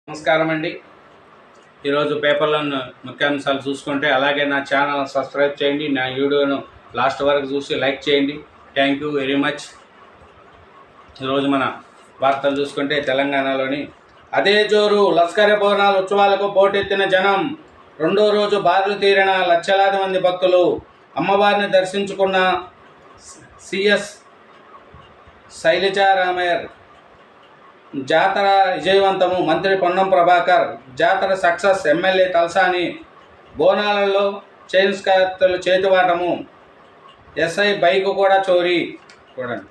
నమస్కారం అండి. ఈరోజు పేపర్లను ముఖ్యాంశాలు చూసుకుంటే అలాగే నా ఛానల్ సబ్స్క్రైబ్ చేయండి. నా వీడియోను లాస్ట్ వరకు చూసి లైక్ చేయండి. Thank you very much. ఈరోజు మన వార్తలు చూసుకుంటే తెలంగాణలోని అదే జోరు లస్కర్ బోనాల ఉత్సవాలకు పోటెత్తిన జనం. రెండో రోజు బారులు తీరిన లక్షలాది మంది భక్తులు. అమ్మవారిని దర్శించుకున్న సిఎస్ శైలజారామయ్యర్. జాతర విజయవంతము. మంత్రి పొన్నం ప్రభాకర్. జాతర సక్సెస్. ఎమ్మెల్యే తలసాని. బోనాలలో చైన్ స్కార్తలు చేతివాటము. ఎస్ఐ బైక్ కూడా చోరీ. చూడండి.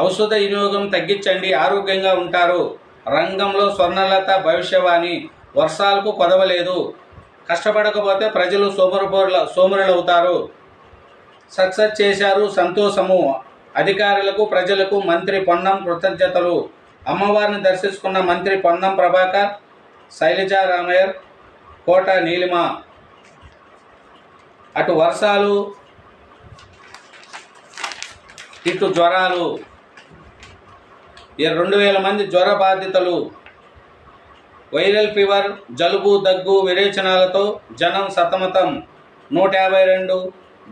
ఔషధ వినియోగం తగ్గించండి, ఆరోగ్యంగా ఉంటారు. రంగంలో స్వర్ణలత భవిష్యవాణి. వర్షాలకు కొదవలేదు. కష్టపడకపోతే ప్రజలు సోమరులవుతారు. సక్సెస్ చేశారు, సంతోషము. అధికారులకు ప్రజలకు మంత్రి పొన్నం కృతజ్ఞతలు. అమ్మవారిని దర్శించుకున్న మంత్రి పొన్నం ప్రభాకర్, శైలజారామయ్యర్, కోట నీలిమ. అటు వర్షాలు ఇటు జ్వరాలు. 2000 మంది జ్వర బాధితులు. వైరల్ ఫీవర్, జలుబు, దగ్గు, విరేచనాలతో జనం సతమతం. 152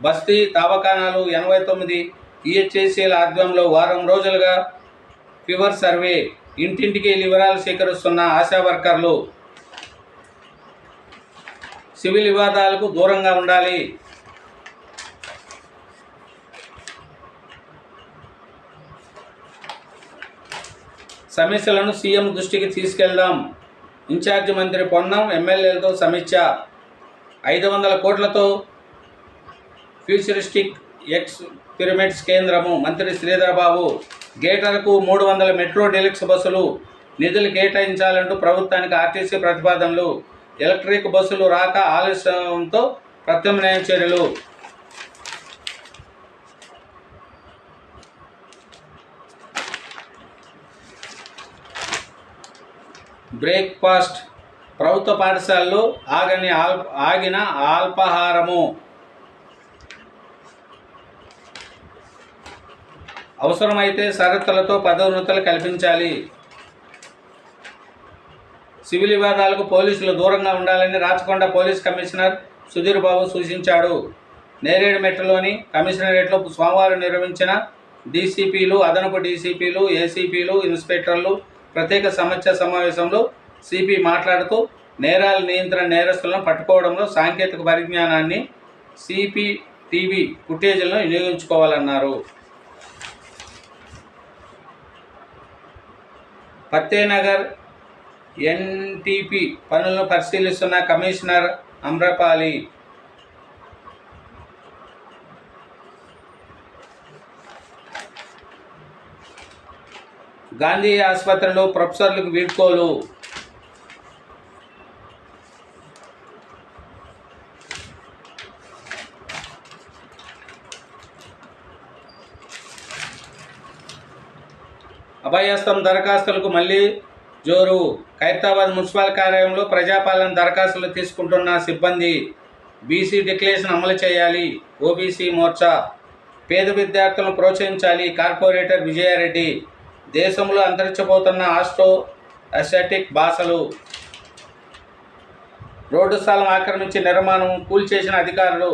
బస్తీ దవాఖానాలు, 89 ఈహెచ్ఐసీల ఆధ్వర్యంలో వారం రోజులుగా ఫీవర్ సర్వే. ఇంటింటికి వివరాలు సేకరిస్తున్న ఆశా వర్కర్లు. సివిల్ వివాదాలకు దూరంగా ఉండాలి. సమస్యలను సీఎం దృష్టికి తీసుకెళ్దాం. ఇన్ఛార్జి మంత్రి పొన్నం ఎమ్మెల్యేలతో సమీక్ష. 500 కోట్లతో ఫ్యూచరిస్టిక్ ఎక్స్పెరిమెంట్స్ కేంద్రము. మంత్రి శ్రీధర్ బాబు. గేటర్కు 300 మెట్రో డీలక్స్ బస్సులు. నిధులు కేటాయించాలంటూ ప్రభుత్వానికి ఆర్టీసీ ప్రతిపాదనలు. ఎలక్ట్రిక్ బస్సులు రాక ఆలస్యంతో ప్రత్యామ్నాయ చర్యలు. బ్రేక్ఫాస్ట్. ప్రభుత్వ పాఠశాలలో ఆగిన అల్పాహారము. అవసరమైతే షరతులతో పదోన్నతులు కల్పించాలి. సివిల్ వివాదాలకు పోలీసులు దూరంగా ఉండాలని రాచకొండ పోలీస్ కమిషనర్ సుధీర్ బాబు సూచించాడు. నేరేడుమెట్టలోని కమిషనరేట్లో సోమవారం నిర్వహించిన డీసీపీలు, అదనపు డీసీపీలు, ఏసీపీలు, ఇన్స్పెక్టర్లు ప్రత్యేక సమీక్ష సమావేశంలో సిపి మాట్లాడుతూ నేరాల నియంత్రణ, నేరస్తులను పట్టుకోవడంలో సాంకేతిక పరిజ్ఞానాన్ని, సిపిటీవీ ఫుటేజీలను వినియోగించుకోవాలన్నారు. ఫతేనగర్ ఎన్టీపీ పనులను పరిశీలిస్తున్న కమిషనర్ అమ్రపాలి. గాంధీ ఆసుపత్రిలో ప్రొఫెసర్లకు వీడ్కోలు. అభయహస్తం దరఖాస్తులకు మళ్లీ జోరు. ఖైరతాబాద్ మున్సిపల్ కార్యాలయంలో ప్రజాపాలన దరఖాస్తులు తీసుకుంటున్న సిబ్బంది. బీసీ డిక్లరేషన్ అమలు చేయాలి. ఓబీసీ మోర్చా. పేద విద్యార్థులను ప్రోత్సహించాలి. కార్పొరేటర్ విజయారెడ్డి. దేశంలో అంతరించిపోతున్న ఆస్ట్రో అసియాటిక్ భాషలు. రోడ్డు స్థలం ఆక్రమించి నిర్మాణం కూల్చేసిన అధికారులు.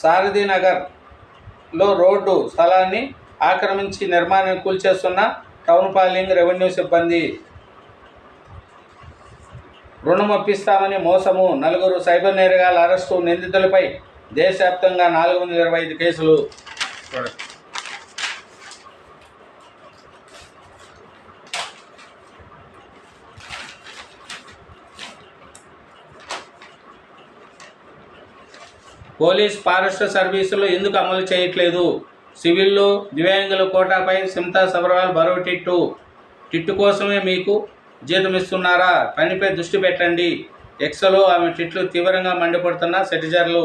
సారథినగర్లో రోడ్డు స్థలాన్ని ఆక్రమించి నిర్మాణం కూల్చేస్తున్న టౌన్ ప్లానింగ్, రెవెన్యూ సిబ్బంది. రుణం అప్పిస్తామని మోసము. 4 సైబర్ నేరగాళ్ల అరెస్టు. నిందితులపై దేశవ్యాప్తంగా 425 కేసులు. పోలీస్ ఫారెస్ట్ సర్వీసులు ఎందుకు అమలు చేయట్లేదు? సివిల్లో దివ్యాంగుల కోటాపై సిమ్తా సబర్వాల్ బరో టిట్టు కోసమే మీకు జీతం ఇస్తున్నారా? పనిపై దృష్టి పెట్టండి. ఎక్స్లో ఆమె టిట్లు తీవ్రంగా మండిపడుతున్న సిటిజన్లు.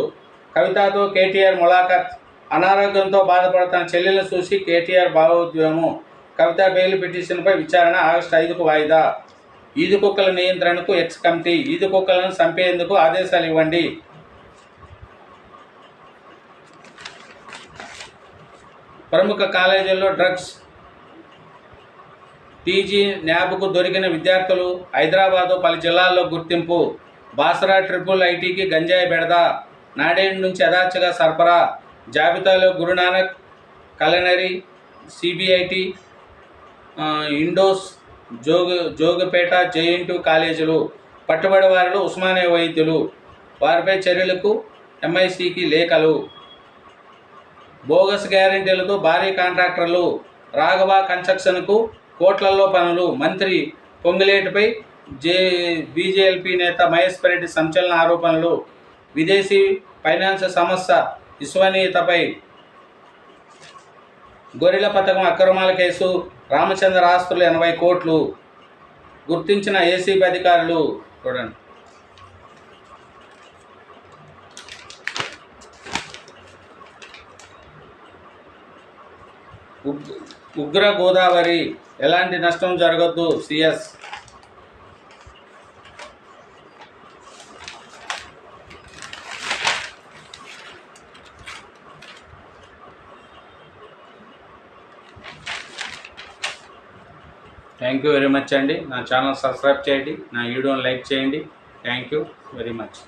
కవితతో కేటీఆర్ ములాఖాత్. అనారోగ్యంతో బాధపడుతున్న చెల్లెలను చూసి కేటీఆర్ భావోద్వేగము. కవిత బెయిల్ పిటిషన్పై విచారణ ఆగస్టు 5కు వాయిదా. ఈది కుక్కల నియంత్రణకు ఎక్స్ కమిటీ. ఈది కుక్కలను చంపేందుకు ఆదేశాలు ఇవ్వండి. ప్రముఖ కాలేజీల్లో డ్రగ్స్ టీజీ న్యాబ్కు దొరికిన విద్యార్థులు హైదరాబాదు పలు జిల్లాల్లో గుర్తింపు. బాసరా ట్రిపుల్ ఐటీకి గంజాయి బెడద. నాడేడు నుంచి యథార్చగా సరఫరా. జాబితాలో గురునానక్ కలనరీ, సిబిఐటి, ఇండోస్, జోగిపేట, జేఎన్టీయూ కాలేజీలు. పట్టుబడి వారిలో ఉస్మానియా వైద్యులు. వారిపై చర్యలకు ఎంఐసికి లేఖలు. బోగస్ గ్యారెంటీలతో భారీ కాంట్రాక్టర్లు. రాఘవ కన్స్ట్రక్షన్కు కోట్లల్లో పనులు. మంత్రి పొంగులేటిపై బీజేపీ నేత మహేశ్వర్ రెడ్డి సంచలన ఆరోపణలు. విదేశీ ఫైనాన్స్ సంస్థ విశ్వనీయతపై గొర్రెల పథకం అక్రమాల కేసు. రామచంద్ర ఆస్తులు 80 కోట్లు. గుర్తించిన ఏసీబీ అధికారులు. చూడండి. ఉగ్ర గోదావరి, ఎలాంటి నష్టం జరగద్దు CS. Thank you very much అండి. నా ఛానల్ సబ్స్క్రైబ్ చేయండి, నా వీడియోని లైక్ చేయండి. Thank you very much.